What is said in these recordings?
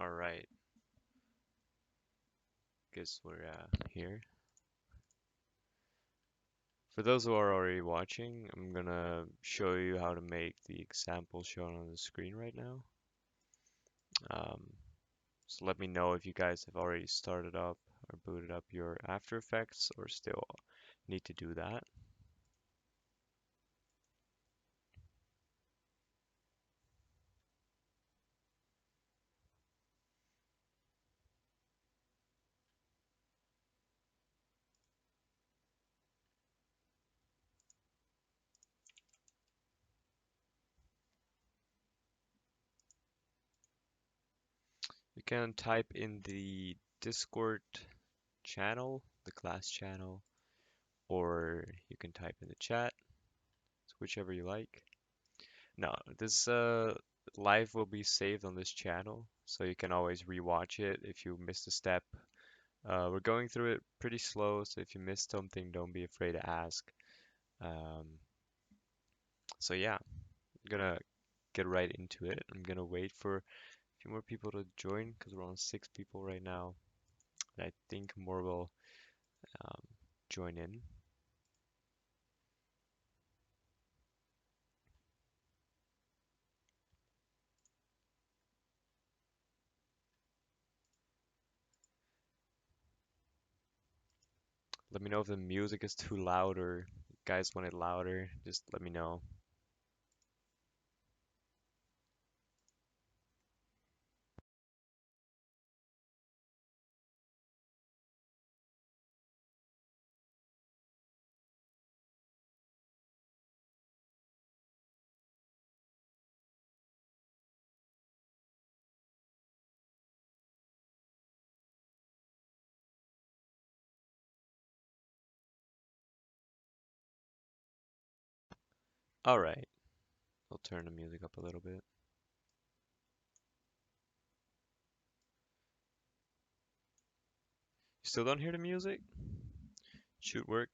All right, guess we're here. For those who are already watching, I'm gonna show you how to make the example shown on the screen right now. Um, so let me know if you guys have already started up or booted up your After Effects or still need to do that. You can type in the Discord channel, the class channel, or you can type in the chat, so whichever you like. No, this live will be saved on this channel, so you can always rewatch it if you missed a step. We're going through it pretty slow, so if you missed something, don't be afraid to ask. Um, so yeah, I'm gonna get right into it. I'm gonna wait for a few more people to join because we're on 6 people right now, and I think more will um, join in. Let me know if the music is too loud or you guys want it louder. Just let me know. All right, I'll turn the music up a little bit. You still don't hear the music? Should work.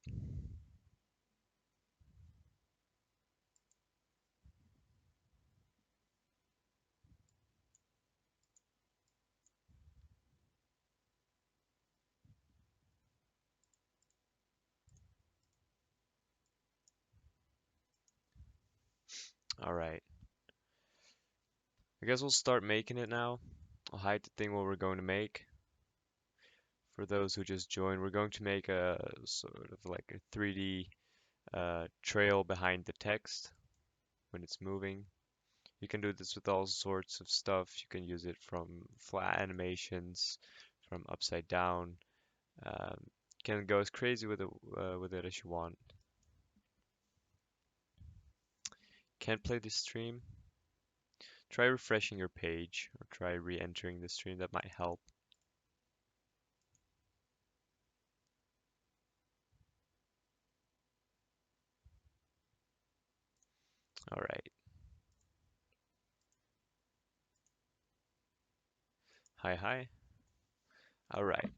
All right. I guess we'll start making it now. I'll hide the thing what we're going to make. For those who just joined, we're going to make a sort of like a 3D trail behind the text when it's moving. You can do this with all sorts of stuff. You can use it from flat animations, from upside down. Um, can go as crazy with it as you want. Can't play the stream? Try refreshing your page or try re-entering the stream. That might help. All right. Hi, hi. All right.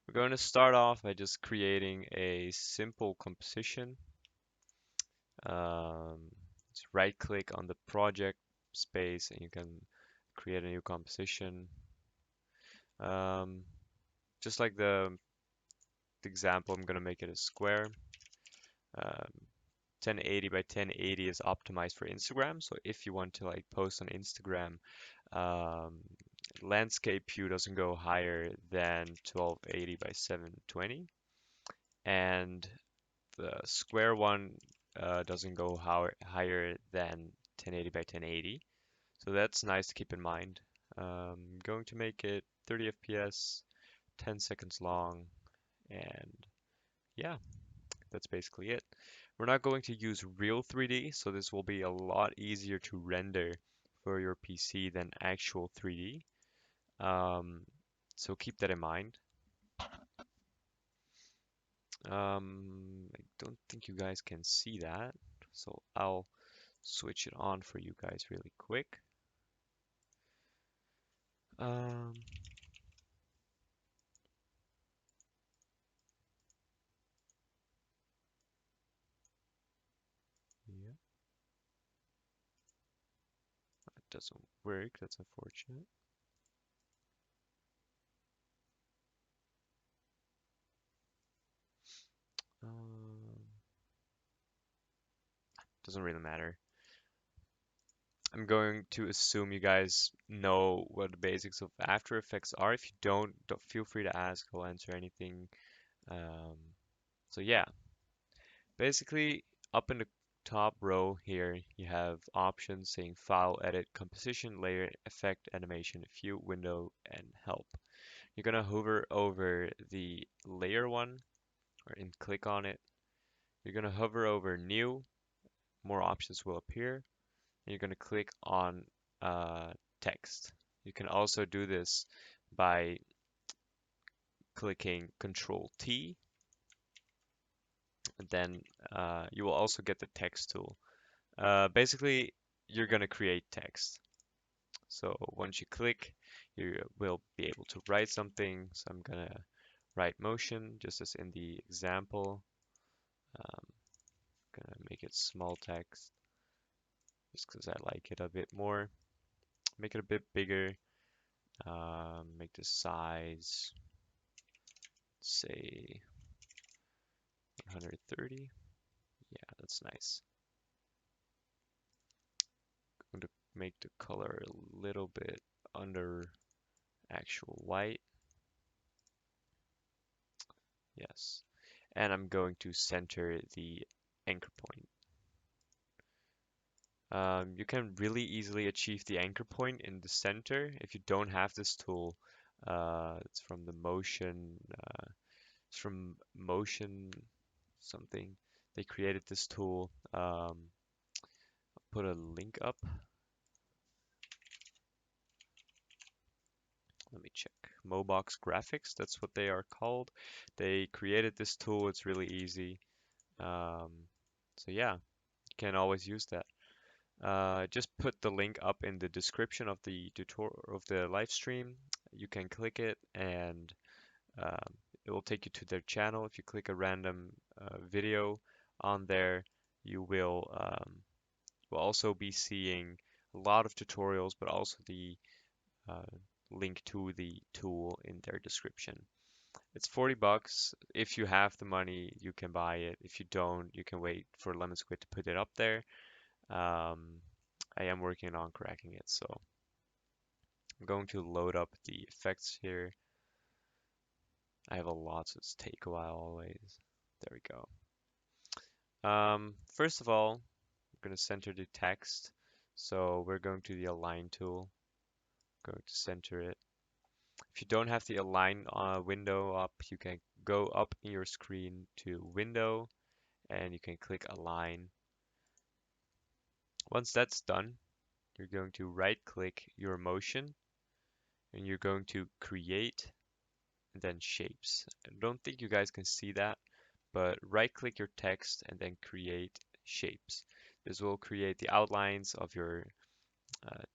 We're going to start off by just creating a simple composition. Just right click on the project space and you can create a new composition. Um, just like the example, I'm going to make it a square. 1080 by 1080 is optimized for Instagram. So if you want to like post on Instagram, um, landscape view doesn't go higher than 1280 by 720. And the square one doesn't go higher than 1080 by 1080. So that's nice to keep in mind. I'm going to make it 30 FPS, 10 seconds long, and yeah, that's basically it. We're not going to use real 3D, so this will be a lot easier to render for your PC than actual 3D. Um, so keep that in mind. I don't think you guys can see that, so I'll switch it on for you guys really quick. Um, yeah, that doesn't work. That's unfortunate. doesn't really matter. I'm going to assume you guys know what the basics of After Effects are. If you don't feel free to ask. I'll answer anything. Um, so yeah, basically up in the top row here, you have options saying File, Edit, Composition, Layer, Effect, Animation, View, Window, and Help. You're gonna hover over the layer one and click on it. You're gonna hover over New. More options will appear. And you're gonna click on text. You can also do this by clicking Control T, and then you will also get the text tool. Basically, you're gonna create text. So once you click, you will be able to write something. So I'm gonna write motion, just as in the example. Um, gonna make it small text, just because I like it a bit more. Make it a bit bigger. Make the size, say 130. Yeah, that's nice. I'm going to make the color a little bit under actual white. Yes. And I'm going to center the anchor point. You can really easily achieve the anchor point in the center if you don't have this tool. It's from the motion, it's from motion something. They created this tool. I'll put a link up. Let me check. Mobox Graphics, that's what they are called. They created this tool. It's really easy. Um, so yeah, you can always use that. Just put the link up in the description of the tutorial of the live stream. You can click it and um, it will take you to their channel. If you click a random video on there, you will also be seeing a lot of tutorials, but also the uh, link to the tool in their description. It's 40 bucks. If you have the money, you can buy it. If you don't, you can wait for LemonSquid to put it up there. I am working on cracking it, so I'm going to load up the effects here. I have a lot, so it's take a while always. There we go. First of all, we're going to center the text. So we're going to the Align tool, going to center it. If you don't have the Align window up, you can go up in your screen to Window, and you can click Align. Once that's done, you're going to right-click your motion, and you're going to Create, and then Shapes. I don't think you guys can see that, but right-click your text and then Create Shapes. This will create the outlines of your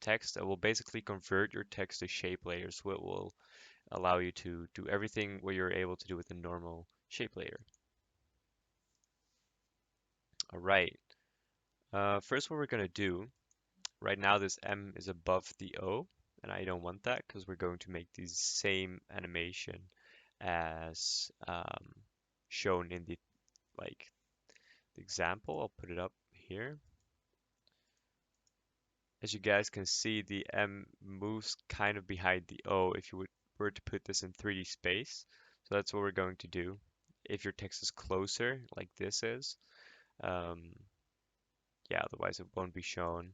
text. It will basically convert your text to shape layers, so it will allow you to do everything what you're able to do with a normal shape layer. All right. First, what we're going to do, right now this M is above the O, and I don't want that because we're going to make the same animation as shown in the the example. I'll put it up here. As you guys can see, the M moves kind of behind the O if you were to put this in 3D space. So that's what we're going to do. If your text is closer, like this is, um, yeah, otherwise it won't be shown.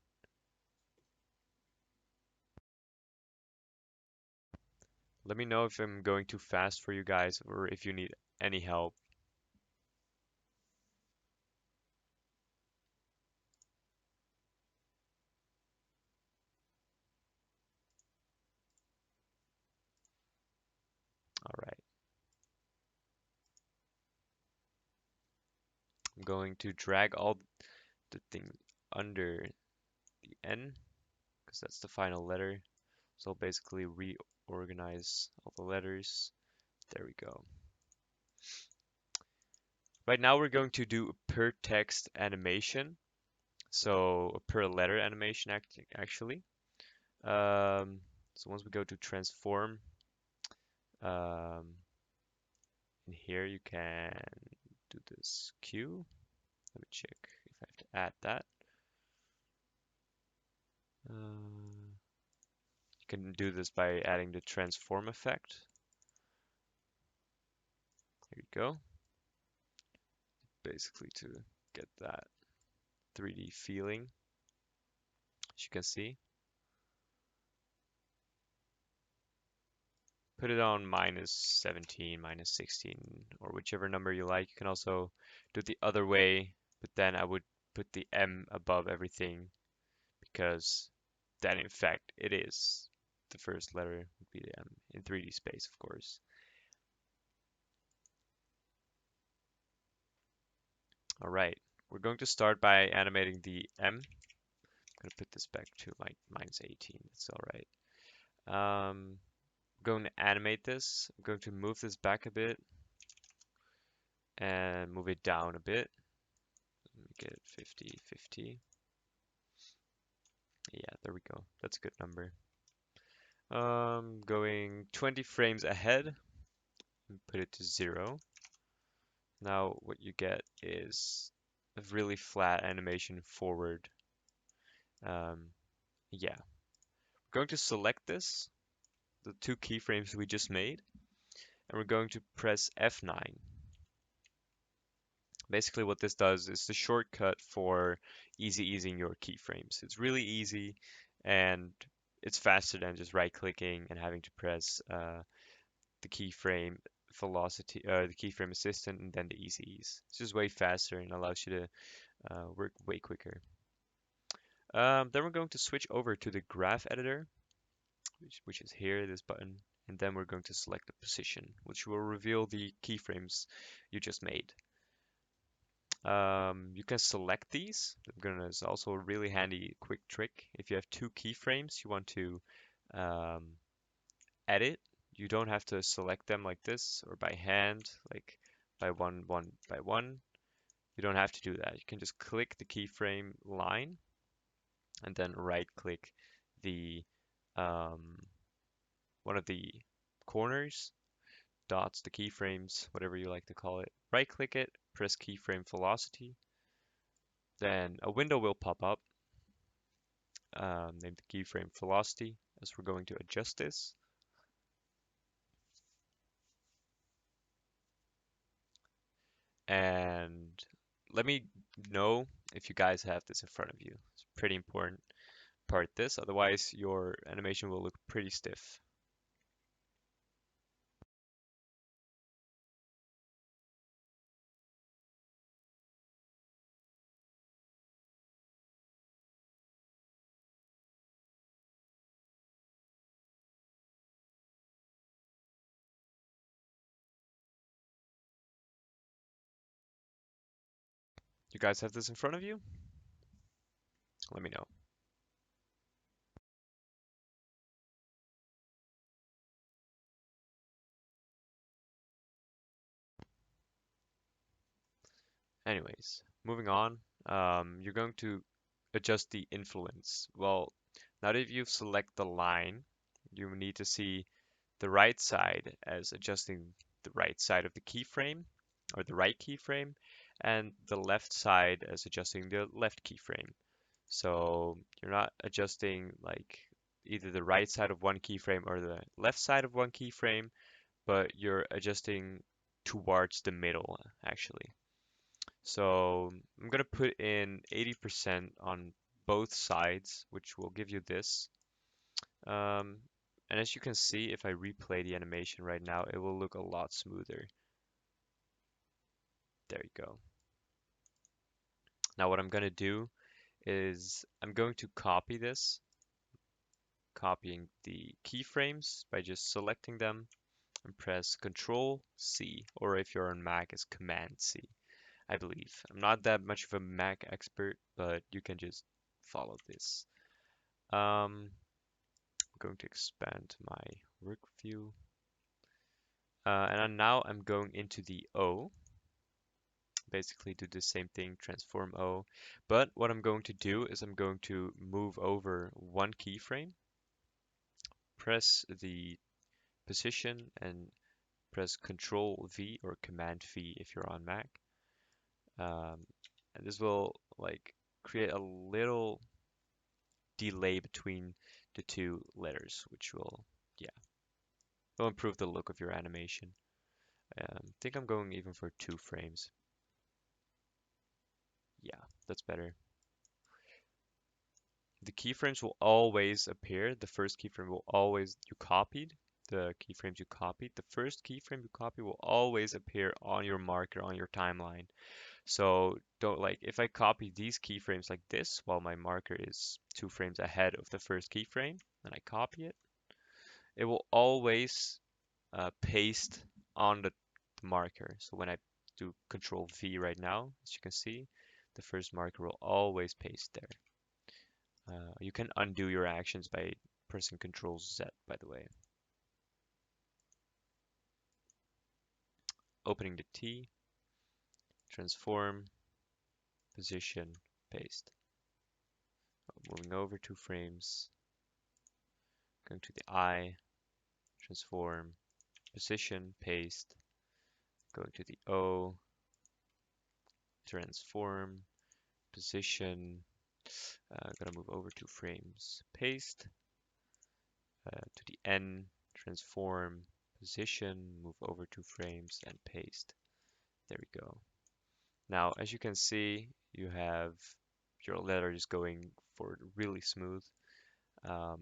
Let me know if I'm going too fast for you guys or if you need any help. All right. I'm going to drag all the things under the N because that's the final letter. So I'll basically reorganize all the letters. There we go. Right now we're going to do a per text animation. So a per letter animation actually. So once we go to transform, in here you can do this Q. Let me check if I have to add that. You can do this by adding the transform effect. Here you go. Basically to get that 3D feeling, as you can see. Put it on -17, -16, or whichever number you like. You can also do it the other way, but then I would put the M above everything because then in fact it is the first letter would be the M in 3D space, of course. All right, we're going to start by animating the M. I'm going to put this back to like -18. That's all right. I'm going to animate this. I'm going to move this back a bit and move it down a bit. Let me get it 50, 50. Yeah, there we go. That's a good number. Going 20 frames ahead and put it to 0. Now what you get is a really flat animation forward. Yeah, we're going to select this, the two keyframes we just made, and we're going to press F9. Basically what this does is the shortcut for easy easing your keyframes. It's really easy and it's faster than just right clicking and having to press the keyframe velocity, the keyframe assistant, and then the easy ease. It's just way faster and allows you to work way quicker. Then we're going to switch over to the graph editor, which is here, this button, and then we're going to select the position, which will reveal the keyframes you just made. You can select these. It's also a really handy quick trick. If you have two keyframes you want to um, edit, you don't have to select them like this or by hand, like by one by one. You don't have to do that. You can just click the keyframe line and then right click the um, one of the corners, dots, the keyframes, whatever you like to call it. Right click it, press keyframe velocity. Then a window will pop up named keyframe velocity as we're going to adjust this. And let me know if you guys have this in front of you. It's a pretty important part this, otherwise your animation will look pretty stiff. You guys have this in front of you? Let me know. Anyways, moving on, you're going to adjust the influence. Well, now that you've select the line, you need to see the right side as adjusting the right side of the keyframe or the right keyframe, and the left side as adjusting the left keyframe. So you're not adjusting like either the right side of one keyframe or the left side of one keyframe, but you're adjusting towards the middle actually. So I'm gonna put in 80% on both sides, which will give you this. Um, and as you can see, if I replay the animation right now, it will look a lot smoother. There you go. Now what I'm gonna do is I'm going to copy this, copying the keyframes by just selecting them and press Control C, or if you're on Mac, it's Command C, I believe. I'm not that much of a Mac expert, but you can just follow this. I'm going to expand my work view. And now I'm going into the O. Basically do the same thing, transform O. But what I'm going to do is I'm going to move over one keyframe, press the position and press Control V or Command V if you're on Mac. And this will like create a little delay between the two letters, which will, yeah, will improve the look of your animation. I think I'm going even for 2 frames. Yeah, that's better. The keyframes will always appear. The first keyframe will always, you copied, the keyframes you copied. The first keyframe you copy will always appear on your marker on your timeline. So don't like, if I copy these keyframes like this, while my marker is 2 frames ahead of the first keyframe, and I copy it, it will always paste on the marker. So when I do Control V right now, as you can see, the first marker will always paste there. You can undo your actions by pressing Control Z, by the way. Opening the T, transform, position, paste. Moving over 2 frames, going to the I, transform, position, paste, going to the O, transform, position, gonna move over 2 frames, paste, to the N, transform, position, move over 2 frames, and paste. There we go. Now, as you can see, you have your letters going for really smooth, um,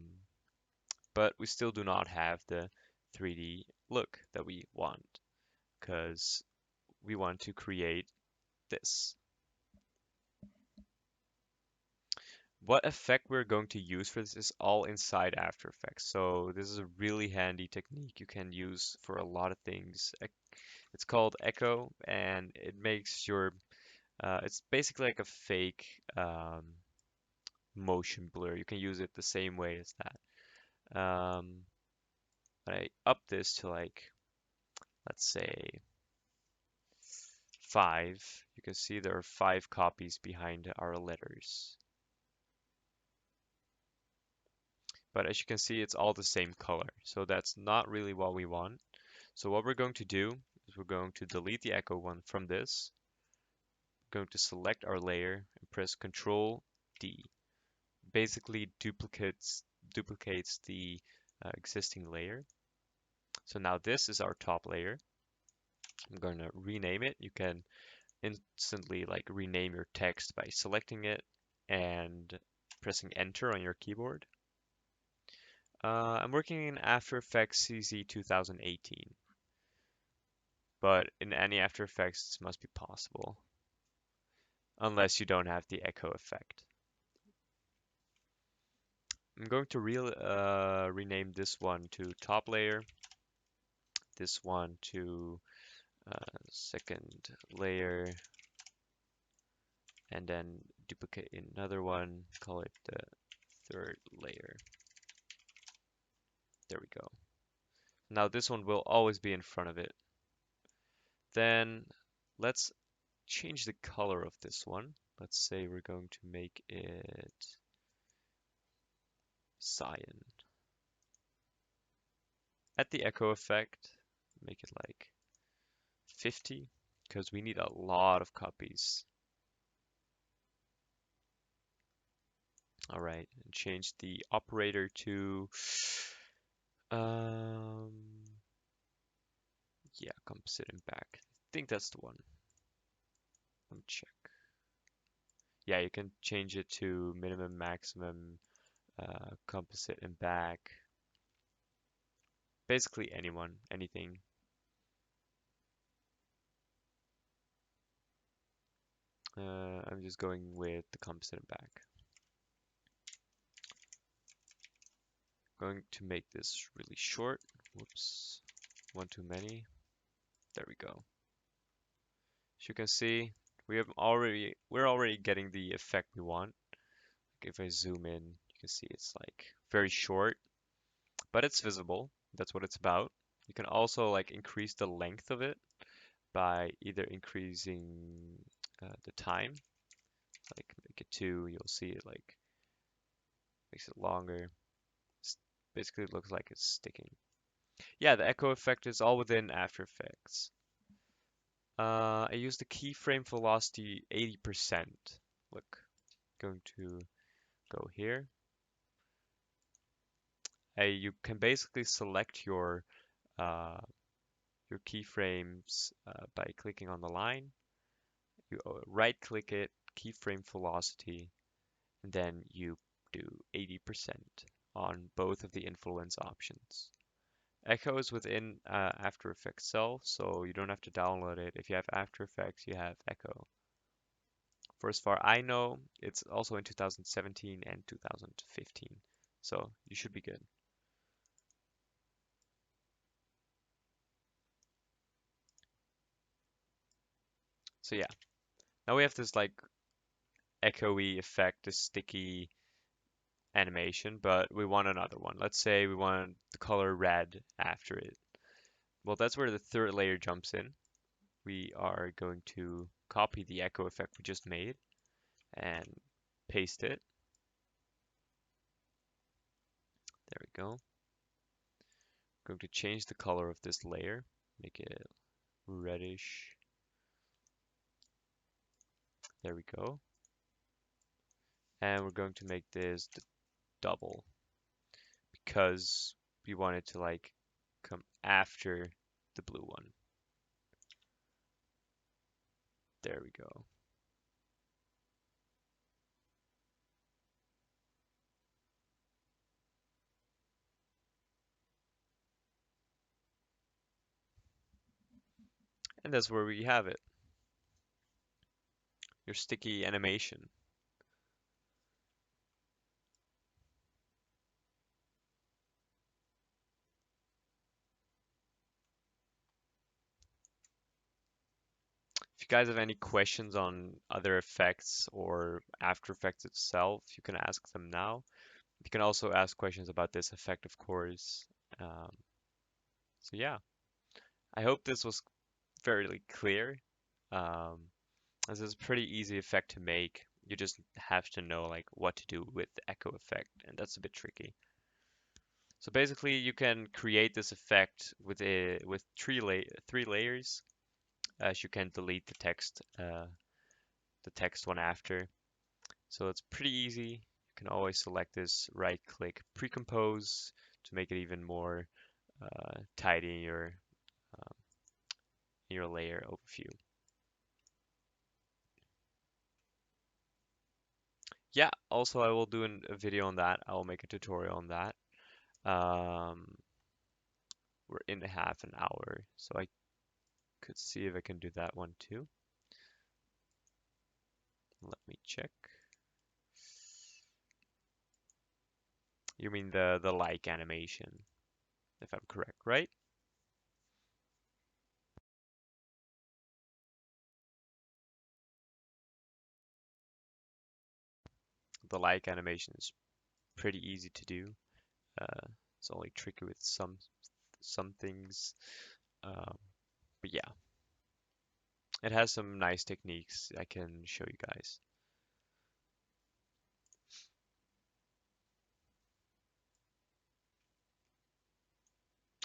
but we still do not have the 3D look that we want, because we want to create this. What effect we're going to use for this is all inside After Effects. So this is a really handy technique you can use for a lot of things. It's called Echo, and it makes your, it's basically like a fake motion blur. You can use it the same way as that. When I up this to like, let's say 5, you can see there are 5 copies behind our letters. But as you can see, it's all the same color. So that's not really what we want. So what we're going to do is we're going to delete the echo one from this. We're going to select our layer and press Control D. Basically duplicates the existing layer. So now this is our top layer. I'm going to rename it. You can instantly like rename your text by selecting it and pressing Enter on your keyboard. I'm working in After Effects CZ 2018, but in any After Effects this must be possible, unless you don't have the echo effect. I'm going to rename this one to top layer, this one to second layer, and then duplicate another one, call it the third layer. There we go. Now this one will always be in front of it. Then let's change the color of this one. Let's say we're going to make it cyan. Add the echo effect, make it like 50, because we need a lot of copies. All right, and change the operator to, yeah, composite and back. I think that's the one. Let me check. Yeah, you can change it to minimum, maximum, composite and back. Basically anything. I'm just going with the composite and back. Going to make this really short. Whoops, one too many. There we go. As you can see, we're already getting the effect we want. If I zoom in, you can see it's like very short, but it's visible. That's what it's about. You can also like increase the length of it by either increasing the time, like make it 2, you'll see it like makes it longer. Basically, it looks like it's sticking. Yeah, the echo effect is all within After Effects. I use the keyframe velocity 80%. Look, going to go here. You can basically select uh, your keyframes by clicking on the line. You right click it, keyframe velocity, and then you do 80% on both of the influence options. Echo is within After Effects itself, so you don't have to download it. If you have After Effects, you have Echo. For as far I know, it's also in 2017 and 2015, so you should be good. So yeah, now we have this like echoey effect, this sticky animation, but we want another one. Let's say we want the color red after it. Well, that's where the third layer jumps in. We are going to copy the echo effect we just made and paste it. There we go. Going to change the color of this layer, make it reddish. There we go. And we're going to make this the double because we want it to like come after the blue one. There we go. And that's where we have it. Your sticky animation. If you guys have any questions on other effects or After Effects itself, you can ask them now. You can also ask questions about this effect, of course. Um, so yeah, I hope this was fairly clear. Um, this is a pretty easy effect to make. You just have to know like what to do with the echo effect, and that's a bit tricky. So basically, you can create this effect with three layers, as you can delete the text one after. So it's pretty easy. You can always select this, right click, pre-compose to make it even more tidy in your layer overview. Yeah, also I will do a video on that. I will make a tutorial on that. Um, we're in half an hour, so I could see if I can do that one too. Let me check. You mean the like animation, if I'm correct, right? The like animation is pretty easy to do. Uh, it's only tricky with some things. Um, but yeah, it has some nice techniques I can show you guys.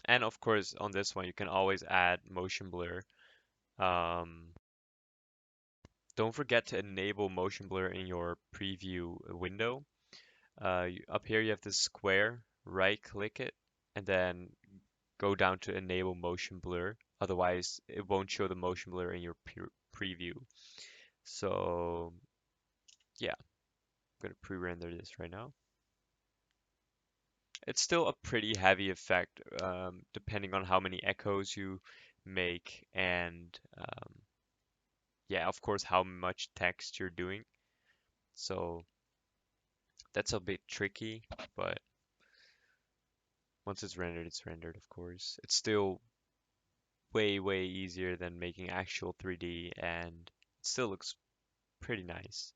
And of course, on this one, you can always add motion blur. Um, don't forget to enable motion blur in your preview window. Up here, you have this square, right click it, and then go down to enable motion blur. Otherwise, it won't show the motion blur in your preview. So yeah, I'm gonna pre-render this right now. It's still a pretty heavy effect, depending on how many echoes you make and yeah, of course, how much text you're doing. So that's a bit tricky, but once it's rendered, of course. It's still way, way easier than making actual 3D, and it still looks pretty nice.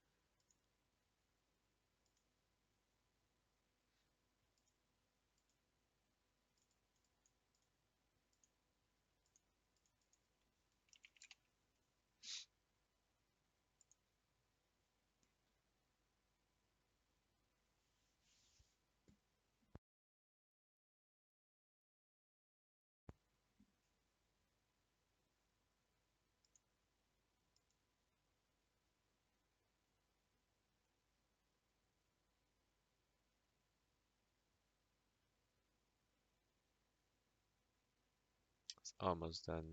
Almost done.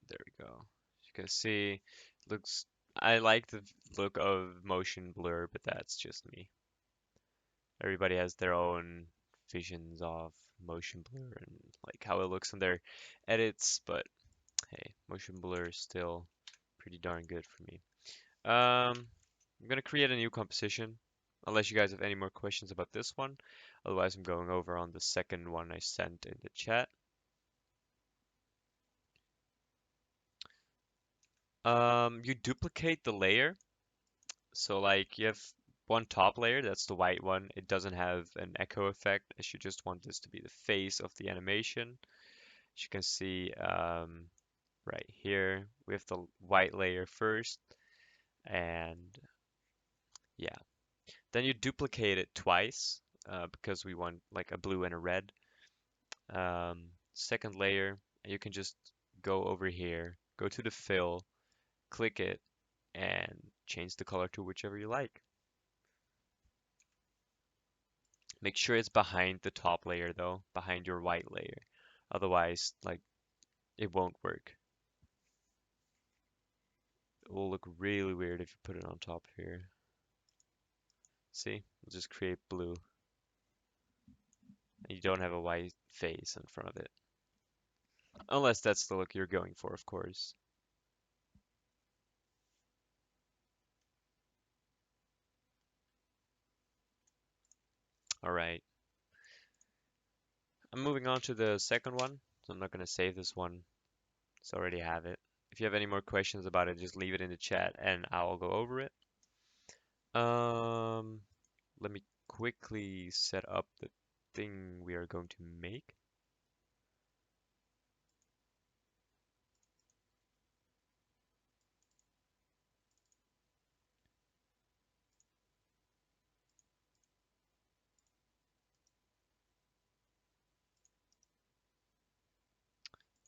There we go. You can see, looks. I like the look of motion blur, but that's just me. Everybody has their own visions of motion blur and like how it looks in their edits, but hey, motion blur is still pretty darn good for me. I'm gonna create a new composition, unless you guys have any more questions about this one. Otherwise, I'm going over on the second one I sent in the chat. You duplicate the layer. So like you have one top layer, that's the white one. It doesn't have an echo effect, as you just want this to be the face of the animation. As you can see right here, we have the white layer first, and yeah. Then you duplicate it twice because we want like a blue and a red. Second layer, you can just go over here, go to the fill, click it, and change the color to whichever you like. Make sure it's behind the top layer though, behind your white layer. Otherwise, like, it won't work. It will look really weird if you put it on top here. See? We'll just create blue. And you don't have a white face in front of it. Unless that's the look you're going for, of course. Alright. I'm moving on to the second one, so I'm not going to save this one. So I already have it. If you have any more questions about it, just leave it in the chat and I'll go over it. Um, Let me quickly set up the thing we are going to make.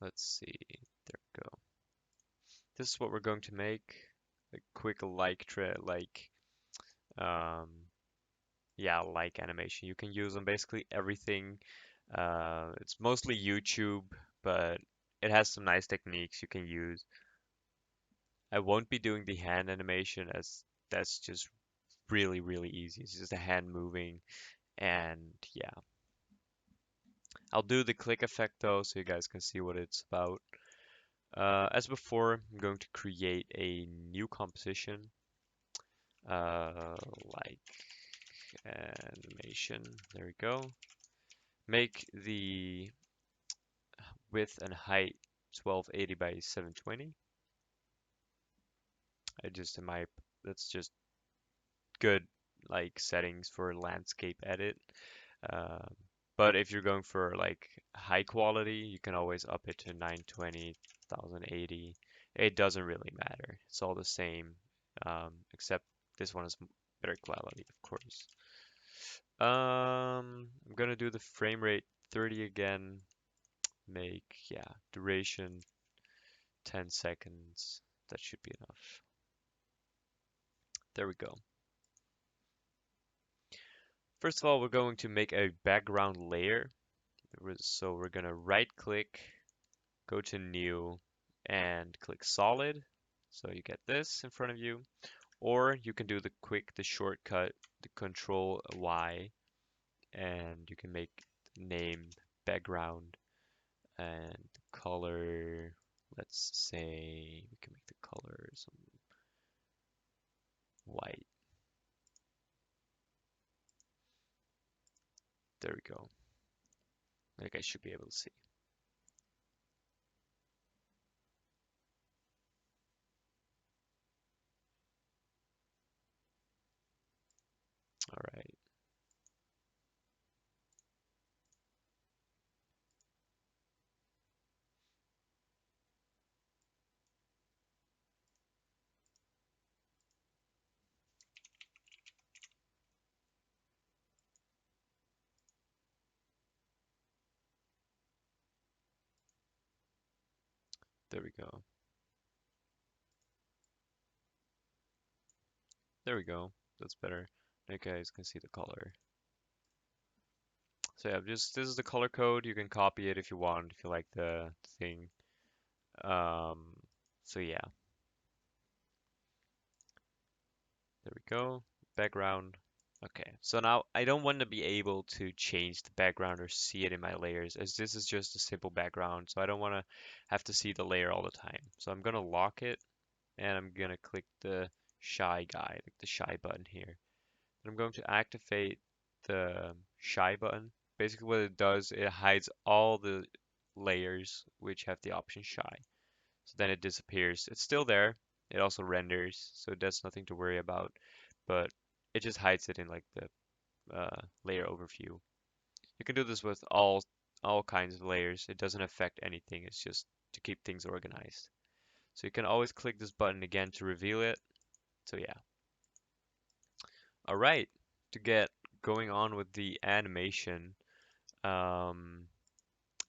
Let's see. There we go. This is what we're going to make. A quick um, yeah, like animation. You can use on basically everything. It's mostly YouTube, but it has some nice techniques you can use. I won't be doing the hand animation as that's just really, really easy. It's just a hand moving, and yeah. I'll do the click effect though, so you guys can see what it's about. As before, I'm going to create a new composition, like animation. There we go. Make the width and height 1280 by 720. That's just good like settings for landscape edit. Um, but if you're going for like high quality, you can always up it to 920, 1080. It doesn't really matter. It's all the same, except this one is better quality, of course. I'm gonna do the frame rate 30 again. Make, yeah, duration 10 seconds. That should be enough. There we go. First of all, we're going to make a background layer. So we're gonna right click, go to new, and click solid. So you get this in front of you. Or you can do the shortcut, the control Y, and you can make name background and color. Let's say we can make the color some white. There we go. Like I should be able to see. All right. There we go. There we go. That's better. You guys can see the color. So yeah, just this is the color code. You can copy it if you want, if you like the thing. Um, so yeah, there we go. Background. Okay, so now I don't want to be able to change the background or see it in my layers, as this is just a simple background, so I don't want to have to see the layer all the time. So I'm gonna lock it, and I'm gonna click the shy guy, like the shy button here. And I'm going to activate the shy button. Basically what it does, it hides all the layers which have the option shy. So then it disappears. It's still there. It also renders, so that's nothing to worry about. But it just hides it in like the layer overview. You can do this with all kinds of layers. It doesn't affect anything. It's just to keep things organized. So you can always click this button again to reveal it. So yeah. All right. To get going on with the animation, um,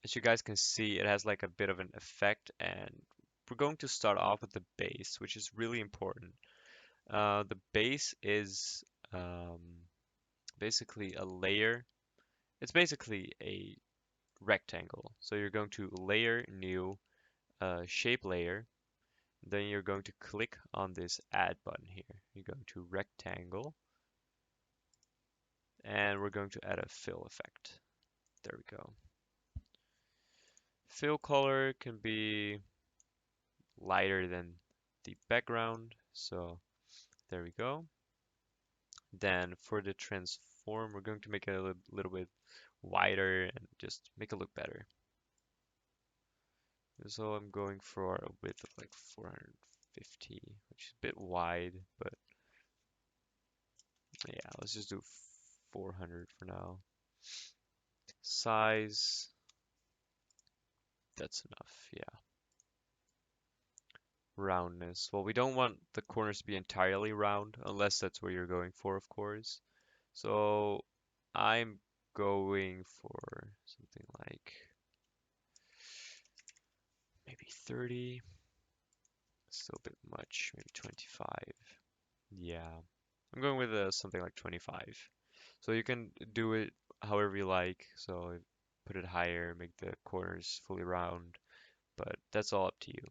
as you guys can see, it has like a bit of an effect, and we're going to start off with the base, which is really important. The base is um, basically a layer. It's basically a rectangle. So you're going to layer new shape layer. Then you're going to click on this add button here. You're going to rectangle, and we're going to add a fill effect. There we go. Fill color can be lighter than the background. So there we go. Then for the transform, we're going to make it a little bit wider and just make it look better. So I'm going for a width of like 450, which is a bit wide, but yeah, let's just do 400 for now. Size, that's enough, yeah. Roundness, well, we don't want the corners to be entirely round, unless that's what you're going for, of course. So I'm going for something like maybe 30, still a bit much, maybe 25. Yeah, I'm going with something like 25. So you can do it however you like. So put it higher, make the corners fully round, but that's all up to you.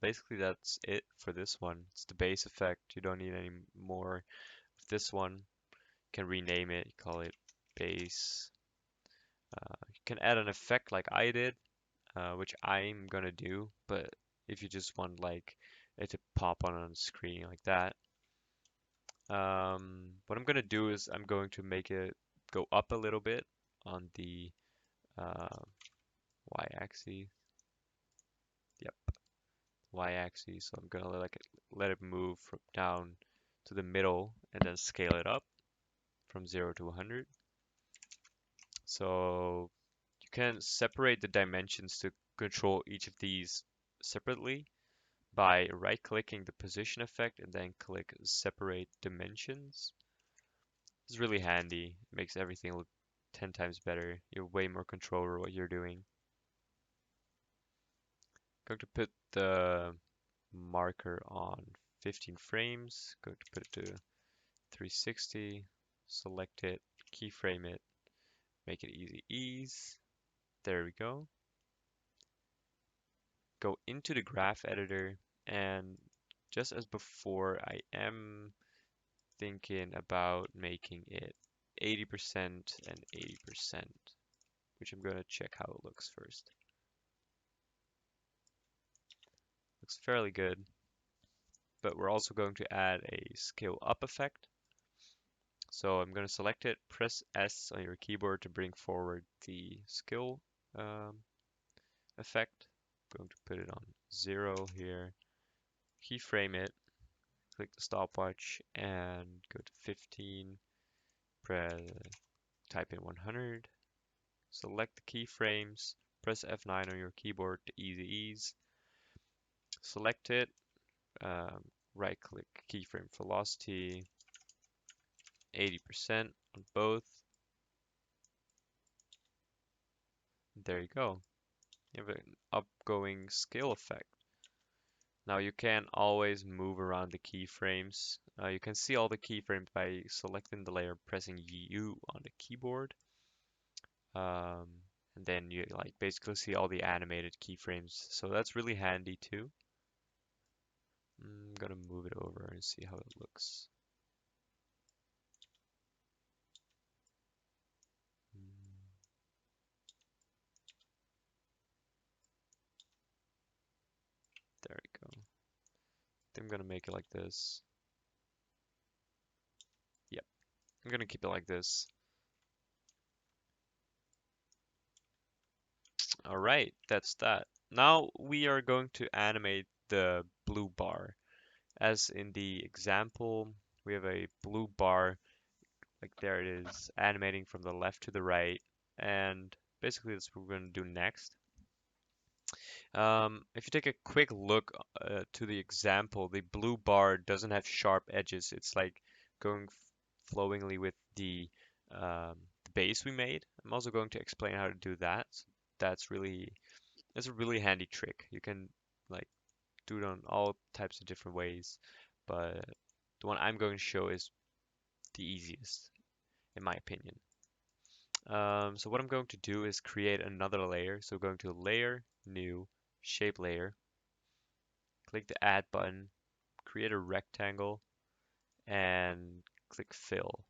Basically that's it for this one. It's the base effect. You don't need any more of this one. You can rename it, call it base. You can add an effect like I did, which I'm gonna do, but if you just want like it to pop on the screen like that, what I'm gonna do is I'm going to make it go up a little bit on the uh, y-axis. Yep, y-axis. So I'm gonna let it move from down to the middle and then scale it up from 0 to 100. So you can separate the dimensions to control each of these separately by right-clicking the position effect and then click separate dimensions. It's really handy. It makes everything look 10 times better. You have way more control over what you're doing. Going to put the marker on 15 frames. Going to put it to 360. Select it, keyframe it, make it easy ease. There we go. Go into the graph editor, and just as before, I am thinking about making it 80% and 80%, which I'm going to check how it looks first. Looks fairly good, but we're also going to add a scale up effect. So I'm going to select it, press S on your keyboard to bring forward the scale effect. I'm going to put it on 0 here, keyframe it, click the stopwatch and go to 15, press, type in 100, select the keyframes, press F9 on your keyboard to easy ease, select it, right click keyframe velocity, 80% on both. There you go. You have an upgoing scale effect. Now you can always move around the keyframes. You can see all the keyframes by selecting the layer, pressing U on the keyboard. Um, and then you like basically see all the animated keyframes. So that's really handy too. I'm gonna move it over and see how it looks. Mm, There we go. I'm gonna make it like this. Yep, I'm gonna keep it like this. All right, that's that. Now we are going to animate the blue bar. As in the example, we have a blue bar, like there it is, animating from the left to the right. And basically that's what we're going to do next. If you take a quick look to the example, the blue bar doesn't have sharp edges. It's like going flowingly with the base we made. I'm also going to explain how to do that. So that's a really handy trick. You can like do it on all types of different ways, but the one I'm going to show is the easiest, in my opinion. So what I'm going to do is create another layer. So going to Layer, New, Shape Layer, click the Add button, create a rectangle, and click Fill.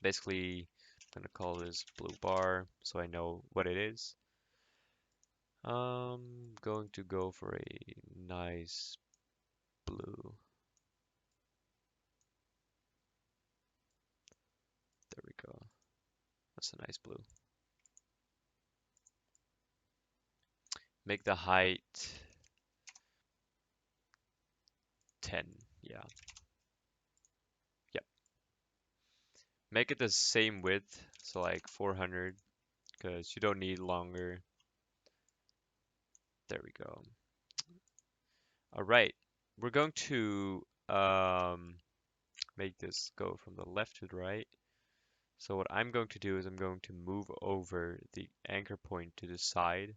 Basically, I'm going to call this blue bar so I know what it is. Going to go for a nice blue. There we go. That's a nice blue. Make the height 10. Yeah. Yep. Make it the same width, so like 400, because you don't need longer. There we go. All right. We're going to make this go from the left to the right. So what I'm going to do is I'm going to move over the anchor point to the side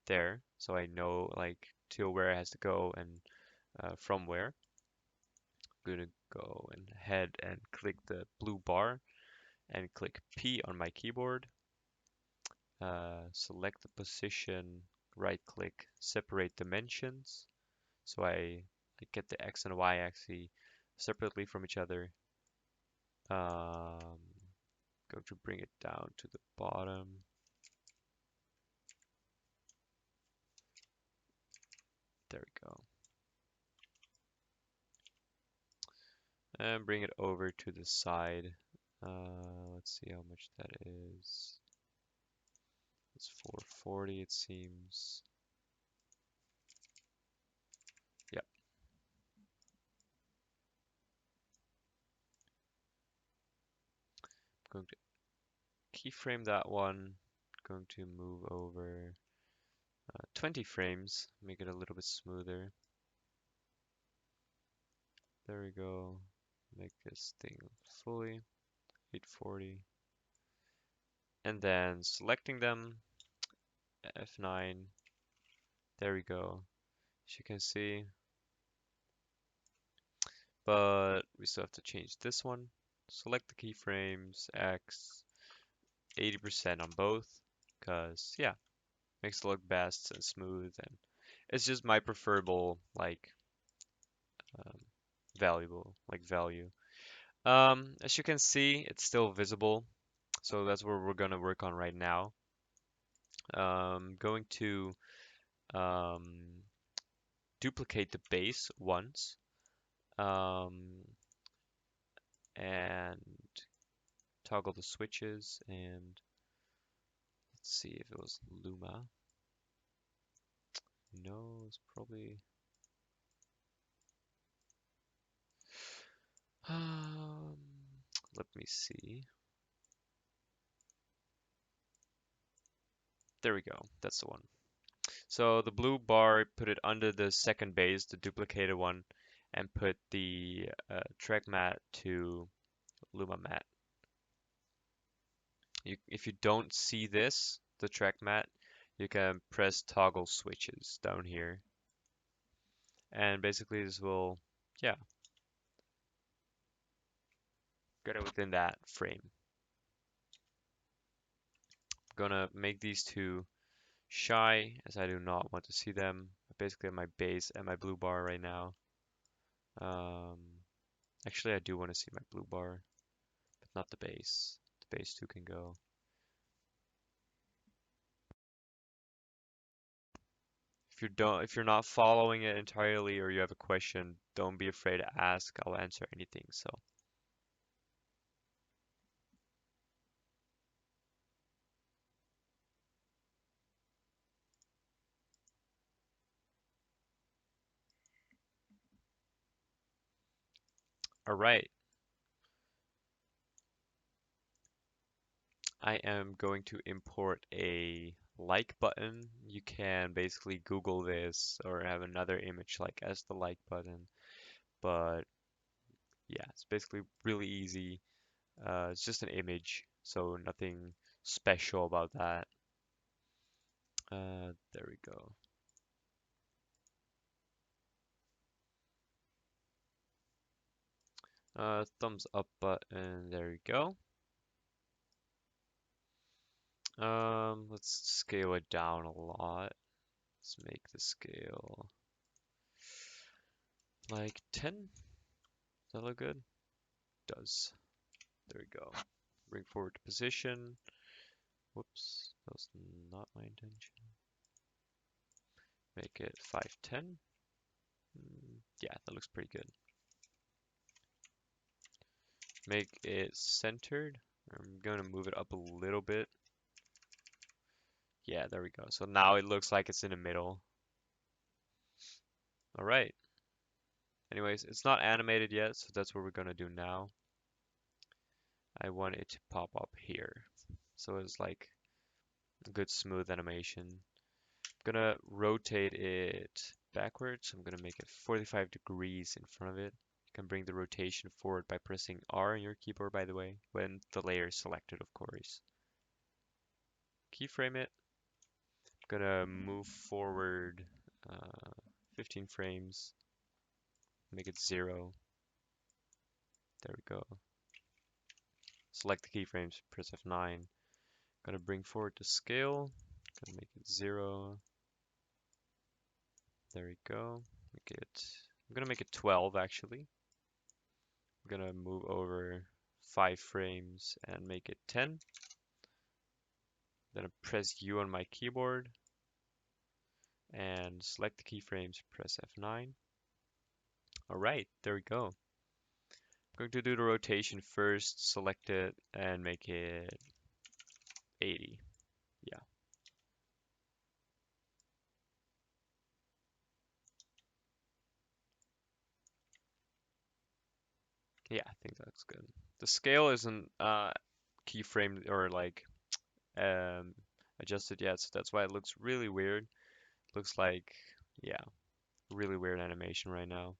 there, so I know like to where it has to go and from where. I'm gonna go and head and click the blue bar and click P on my keyboard. Select the position, right click, separate dimensions. So I get the X and Y axis separately from each other. Um, Going to bring it down to the bottom. There we go. And bring it over to the side. Let's see how much that is. It's 440 it seems. Yep. Going to keyframe that one. Going to move over 20 frames, make it a little bit smoother. There we go. Make this thing fully 840. And then selecting them, F9. There we go. As you can see, but we still have to change this one. Select the keyframes, X, 80% on both, because yeah, makes it look best and smooth, and it's just my preferable um, value. As you can see, it's still visible, so that's what we're gonna work on right now. Going to um, duplicate the base once, um, and toggle the switches, and let's see if it was Luma. No, it's probably. Um, Let me see. There we go. That's the one. So the blue bar, put it under the second base, the duplicated one, and put the track mat to Luma mat. If you don't see this, the track mat, you can press toggle switches down here, And basically this will, yeah, get it within that frame. I'm gonna make these two shy as I do not want to see them. Basically my base and my blue bar right now. Um, Actually I do want to see my blue bar, but not the base. The base too can go. If you're not following it entirely or you have a question, don't be afraid to ask. I'll answer anything. So, all right. I am going to import a like button. You can basically Google this or have another image like as the like button. But yeah, it's basically really easy. It's just an image, so nothing special about that. There we go. Thumbs up button. There we go. Let's scale it down a lot. Let's make the scale like 10. Does that look good? Does. There we go. Bring forward to position. Whoops, that was not my intention. Make it 510. Yeah, that looks pretty good. Make it centered. I'm going to move it up a little bit. Yeah, there we go. So now it looks like it's in the middle. All right. Anyways, it's not animated yet, so that's what we're going to do now. I want it to pop up here. So it's like a good smooth animation. I'm gonna rotate it backwards. I'm gonna make it 45 degrees in front of it. You can bring the rotation forward by pressing R on your keyboard, by the way, when the layer is selected, of course. Keyframe it. I'm gonna move forward 15 frames. Make it 0. There we go. Select the keyframes, press F9. Gonna bring forward the scale. Gonna make it 0. There we go. I'm gonna make it 12 actually. I'm gonna move over 5 frames and make it 10. Then I press U on my keyboard and select the keyframes, press F9. All right, there we go. I'm going to do the rotation first, select it and make it 80. Yeah. Yeah, I think that's good. The scale isn't keyframed or like um, adjusted yet, so that's why it looks really weird. Looks like, yeah, really weird animation right now.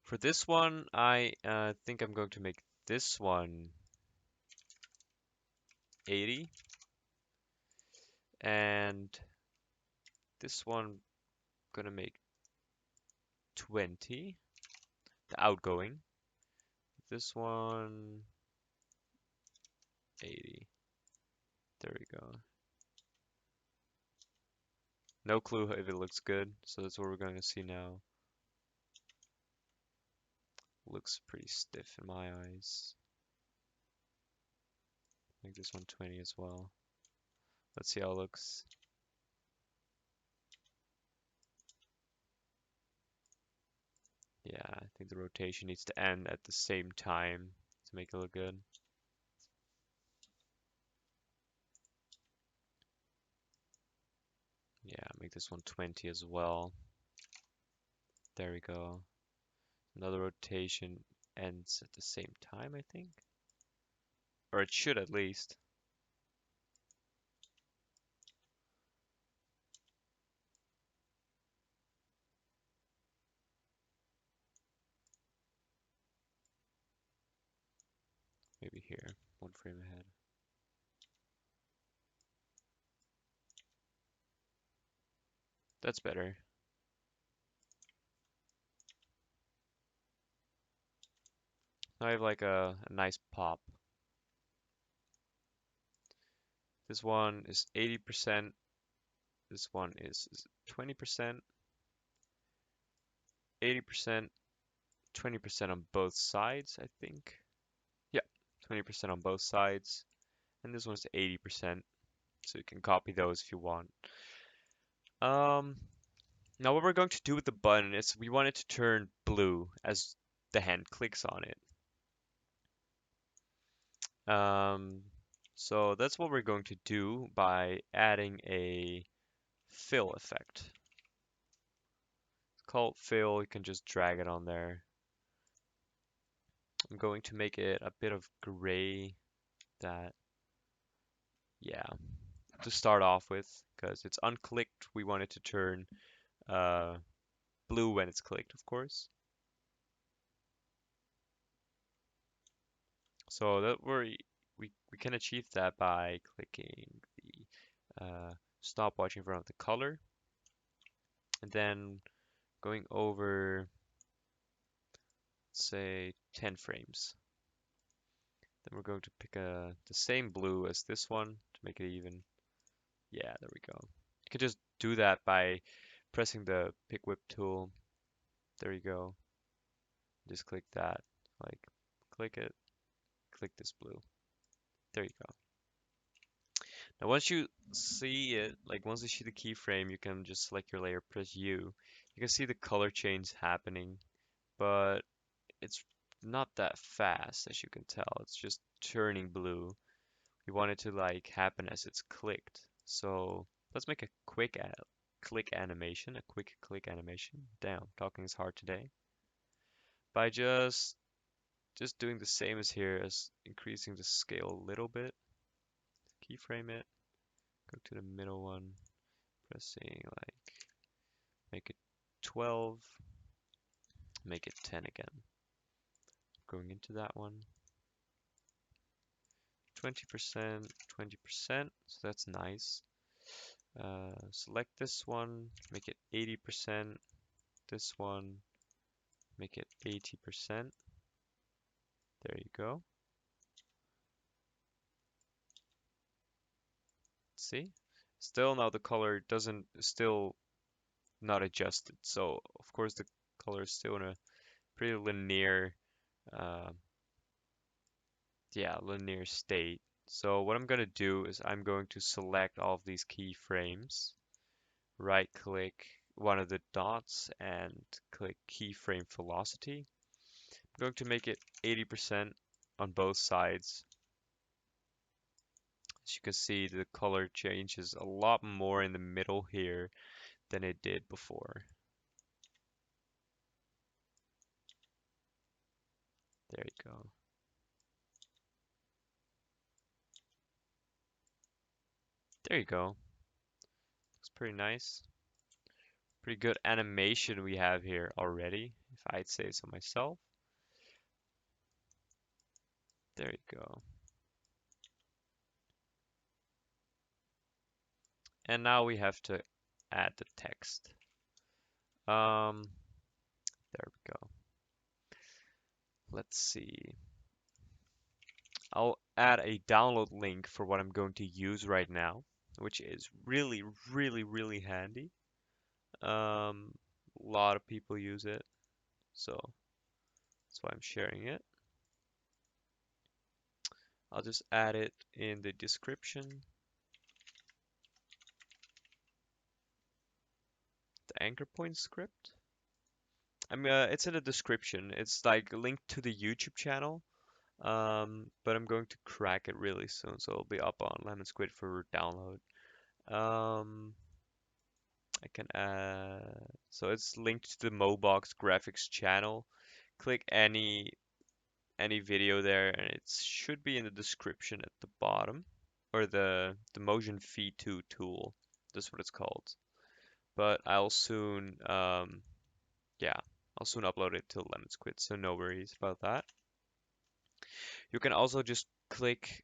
For this one, I think I'm going to make this one 80 and this one gonna make 20, the outgoing. This one 80. There we go. No clue if it looks good, so that's what we're going to see now. Looks pretty stiff in my eyes. Make this one 20 as well. Let's see how it looks. Yeah, I think the rotation needs to end at the same time to make it look good. Yeah, make this one 20 as well. There we go. Another rotation ends at the same time, I think. Or it should at least. Maybe here, one frame ahead. That's better. Now I have like a nice pop. This one is 80%. This one is 20%, 80%, 20% on both sides, I think. Yeah, 20% on both sides. And this one's 80%. So you can copy those if you want. Um, Now what we're going to do with the button is we want it to turn blue as the hand clicks on it. Um, so that's what we're going to do by adding a fill effect. It's called fill, you can just drag it on there. I'm going to make it a bit of gray that, yeah, to start off with, because it's unclicked, we want it to turn uh, blue when it's clicked, of course. So that we can achieve that by clicking the stopwatch in front of the color, and then going over, say, 10 frames. Then we're going to pick the same blue as this one to make it even. Yeah, there we go. You can just do that by pressing the pick whip tool. There you go. Just click that. Like, click it, click this blue. There you go. Now once you see it, like once you see the keyframe, you can just select your layer, press U. You can see the color change happening, but it's not that fast as you can tell. It's just turning blue. We want it to like happen as it's clicked. So let's make a quick click animation, a quick click animation. Damn, talking is hard today. By just doing the same as here, as increasing the scale a little bit. Keyframe it, go to the middle one, pressing like make it 12, make it 10 again. Going into that one, 20%, 20%, so that's nice. Select this one, make it 80%, this one, make it 80%. There you go. See? Still now the color doesn't, still not adjusted. So of course the color is still in a pretty linear, uh, yeah, linear state. So what I'm going to do is I'm going to select all of these keyframes, right click one of the dots and click keyframe velocity. I'm going to make it 80% on both sides. As you can see, the color changes a lot more in the middle here than it did before. There you go. There you go. Looks pretty nice. Pretty good animation we have here already, if I'd say so myself. There you go. And now we have to add the text. There we go. Let's see. I'll add a download link for what I'm going to use right now, which is really, really, really handy. A lot of people use it, so that's why I'm sharing it. I'll just add it in the description. The anchor point script. It's in the description. It's like linked to the YouTube channel. But I'm going to crack it really soon, so it'll be up on LemonSquid for download. I can add, so it's linked to the Mobox graphics channel. Click any video there, and it should be in the description at the bottom, or the Motion Feed 2 tool. That's what it's called. But yeah, I'll soon upload it to LemonSquid, so no worries about that. You can also just click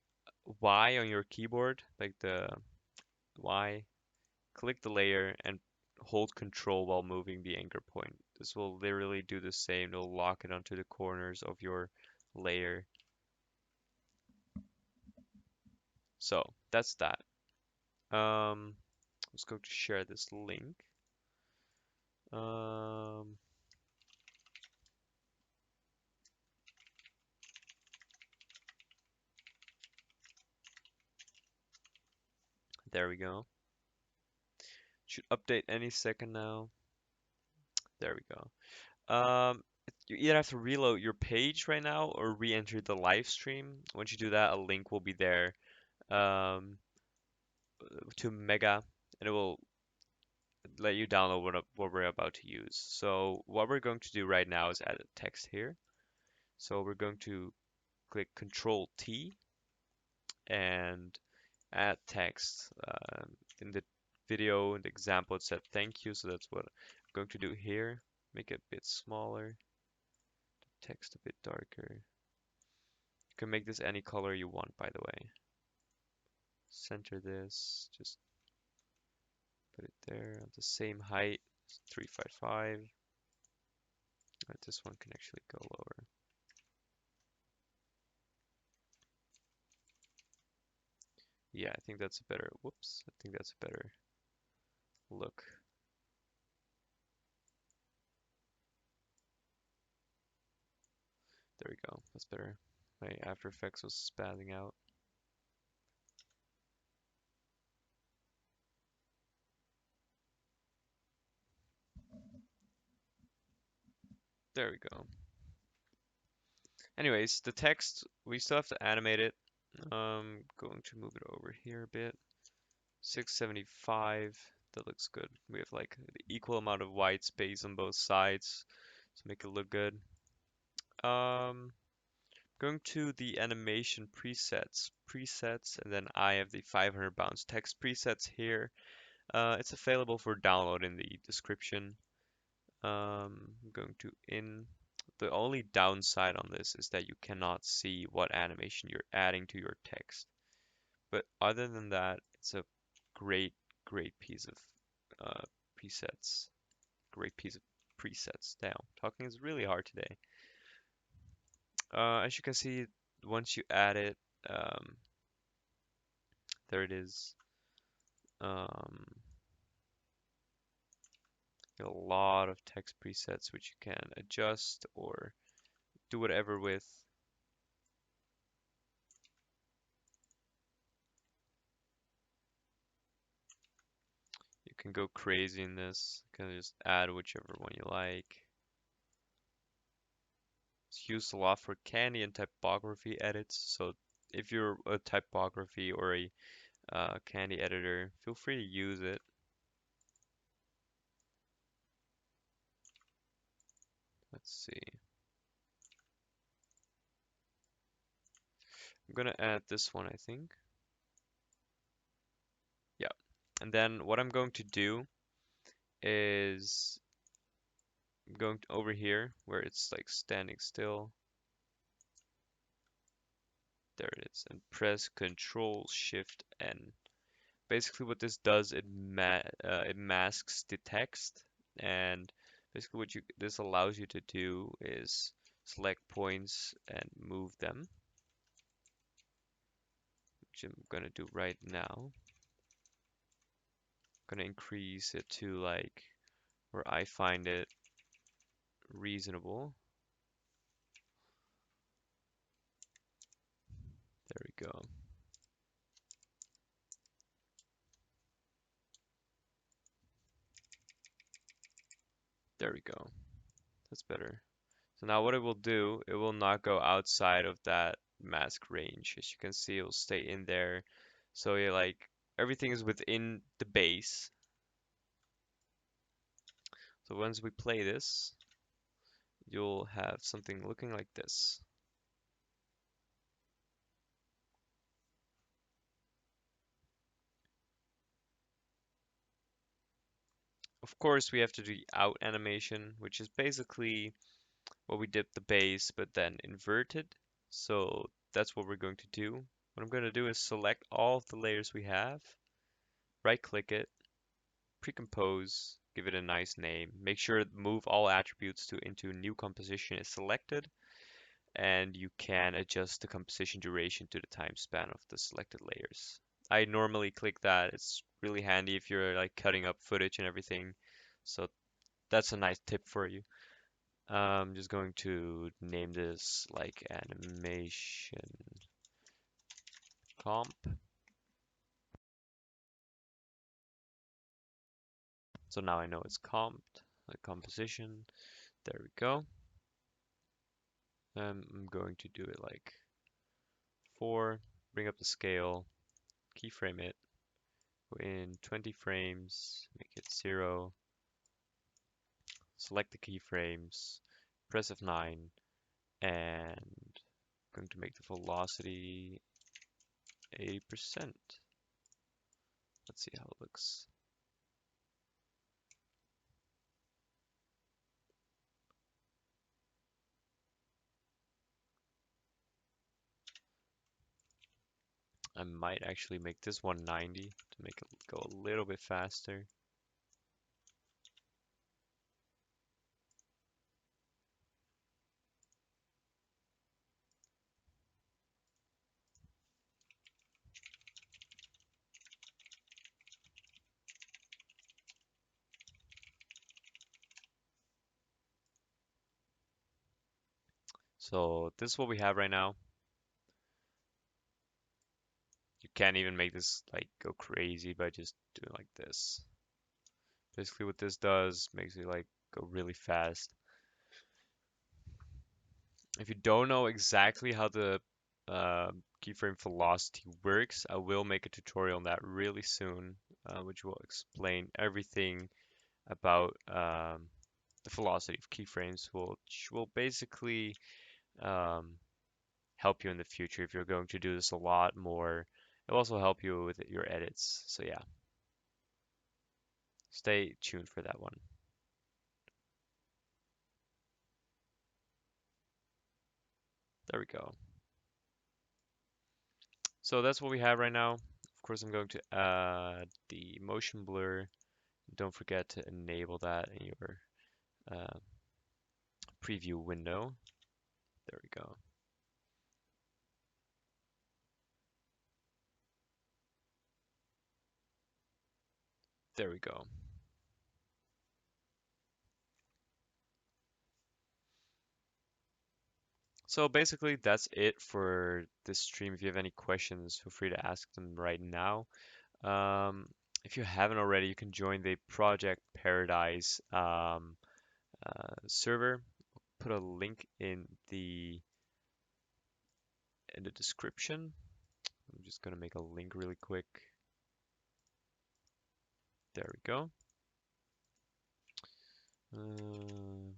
Y on your keyboard, like the Y, click the layer and hold Control while moving the anchor point. This will literally do the same. It'll lock it onto the corners of your layer. So that's that. Let's go to share this link. Um, there we go. Should update any second now. There we go. You either have to reload your page right now or re-enter the live stream. Once you do that, a link will be there um, to Mega, and it will let you download what we're about to use. So what we're going to do right now is add a text here. So we're going to click Control T and add text. In the video, in the example, it said thank you, so that's what I'm going to do here. Make it a bit smaller, text a bit darker. You can make this any color you want, by the way. Center this, just put it there at the same height, 355. Right, this one can actually go lower. Yeah, I think that's a better, whoops, I think that's a better look. There we go, that's better. My After Effects was spazzing out. There we go. Anyways, the text, we still have to animate it. Going to move it over here a bit. 675, that looks good. We have like the equal amount of white space on both sides to make it look good. Going to the animation presets, and then I have the 500 bounce text presets here. It's available for download in the description. I'm going to the only downside on this is that you cannot see what animation you're adding to your text. But other than that, it's a great, great piece of presets. Great piece of presets. Damn, talking is really hard today. As you can see, once you add it, um, there it is. Um, a lot of text presets which you can adjust or do whatever with. You can go crazy in this. You can just add whichever one you like. It's used a lot for candy and typography edits. So if you're a typography or a candy editor, feel free to use it. Let's see. I'm gonna add this one, I think. Yeah. And then what I'm going to do is I'm going over here where it's like standing still. There it is. And press Control Shift N. Basically what this does, it masks the text, and basically what this allows you to do is select points and move them, which I'm gonna do right now. I'm gonna increase it to like where I find it reasonable. There we go. There we go. That's better. So now what it will do, it will not go outside of that mask range. As you can see, it will stay in there. So you like everything is within the base. So once we play this, you'll have something looking like this. Of course, we have to do the out animation, which is basically what we did the base, but then inverted. So that's what we're going to do. What I'm going to do is select all of the layers we have, right click it, pre-compose, give it a nice name, make sure move all attributes into new composition is selected, and you can adjust the composition duration to the time span of the selected layers. I normally click that. It's really handy if you're like cutting up footage and everything. So that's a nice tip for you. I'm just going to name this like animation comp. So now I know it's comped, like composition. There we go. I'm going to do it like 4, bring up the scale, keyframe it, go in 20 frames, make it 0, select the keyframes, press F9, and I'm going to make the velocity 80%. Let's see how it looks. I might actually make this 190 to make it go a little bit faster. So this is what we have right now. You can't even make this like go crazy by just doing like this. Basically what this does makes it like go really fast. If you don't know exactly how the keyframe velocity works, I will make a tutorial on that really soon, which will explain everything about the velocity of keyframes, which will basically um, help you in the future if you're going to do this a lot more. It'll also help you with your edits. So yeah, stay tuned for that one. There we go. So that's what we have right now. Of course, I'm going to add the motion blur. Don't forget to enable that in your uh, preview window. There we go. There we go. So basically, that's it for this stream. If you have any questions, feel free to ask them right now. Um, if you haven't already, you can join the Project Paradise server. Put a link in the description. I'm just gonna make a link really quick. There we go. Uh,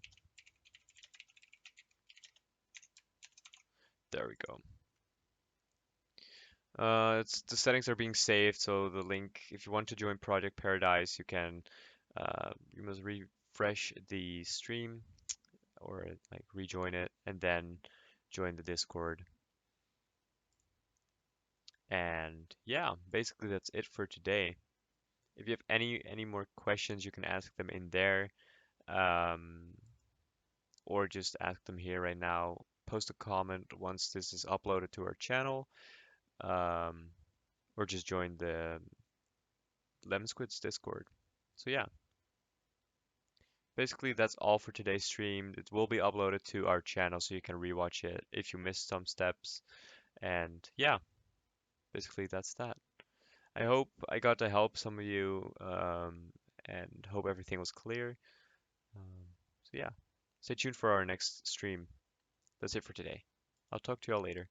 there we go. It's the settings are being saved, so the link, if you want to join Project Paradise, you can. You must refresh the stream or like rejoin it, and then join the Discord. And yeah, basically that's it for today. If you have any more questions, you can ask them in there, um, or just ask them here right now. Post a comment once this is uploaded to our channel, um, or just join the LemonSquid's Discord. So yeah, basically that's all for today's stream. It will be uploaded to our channel so you can rewatch it if you missed some steps. And yeah, basically that's that. I hope I got to help some of you, and hope everything was clear. Um, so yeah, stay tuned for our next stream. That's it for today. I'll talk to y'all later.